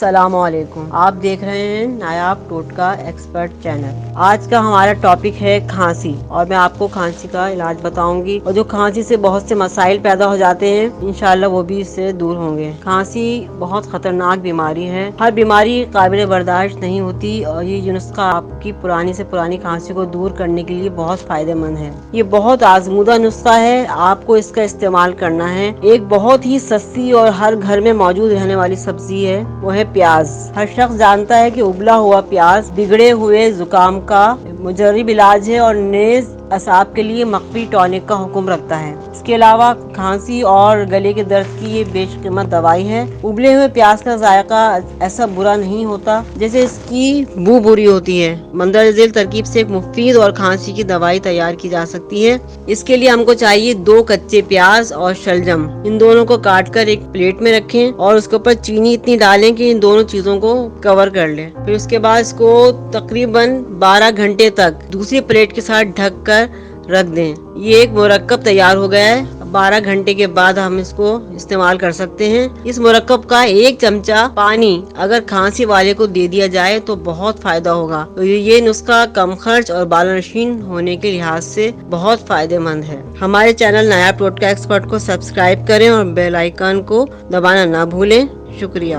السلام علیکم، آپ دیکھ رہے ہیں نایاب ٹوٹکا ایکسپرٹ چینل۔ آج کا ہمارا ٹاپک ہے کھانسی، اور میں آپ کو کھانسی کا علاج بتاؤں گی، اور جو کھانسی سے بہت سے مسائل پیدا ہو جاتے ہیں انشاءاللہ وہ بھی اس سے دور ہوں گے۔ کھانسی بہت خطرناک بیماری ہے، ہر بیماری قابل برداشت نہیں ہوتی، اور یہ نسخہ آپ کی پرانی سے پرانی کھانسی کو دور کرنے کے لیے بہت فائدہ مند ہے۔ یہ بہت آزمودہ نسخہ ہے، آپ کو اس کا استعمال کرنا ہے۔ ایک بہت ہی سستی اور ہر گھر میں موجود رہنے والی سبزی ہے، وہ ہے پیاز۔ ہر شخص جانتا ہے کہ ابلا ہوا پیاز بگڑے ہوئے زکام کا مجرب علاج ہے، اور نیز اعصاب کے لیے مقوی ٹونک کا حکم رکھتا ہے۔ اس کے علاوہ کھانسی اور گلے کے درد کی یہ بیش قیمت دوائی ہے۔ ابلے ہوئے پیاز کا ذائقہ ایسا برا نہیں ہوتا جیسے اس کی بو بری ہوتی ہے۔ مندرجہ ذیل ترکیب سے ایک مفید اور کھانسی کی دوائی تیار کی جا سکتی ہے۔ اس کے لیے ہم کو چاہیے 2 کچے پیاز اور شلجم، ان دونوں کو کاٹ کر ایک پلیٹ میں رکھیں، اور اس کے اوپر چینی اتنی ڈالیں کہ ان دونوں چیزوں کو کور کر لیں۔ پھر اس کے بعد اس کو تقریباً 12 گھنٹے تک دوسری پلیٹ کے ساتھ ڈھک کر رکھ دیں۔ یہ ایک مرکب تیار ہو گیا ہے۔ 12 گھنٹے کے بعد ہم اس کو استعمال کر سکتے ہیں۔ اس مرکب کا 1 چمچہ پانی اگر کھانسی والے کو دے دیا جائے تو بہت فائدہ ہوگا۔ تو یہ نسخہ کم خرچ اور بالانشین ہونے کے لحاظ سے بہت فائدہ مند ہے۔ ہمارے چینل نایاب ٹوٹکا ایکسپرٹ کو سبسکرائب کریں اور بیل آئیکن کو دبانا نہ بھولیں۔ شکریہ۔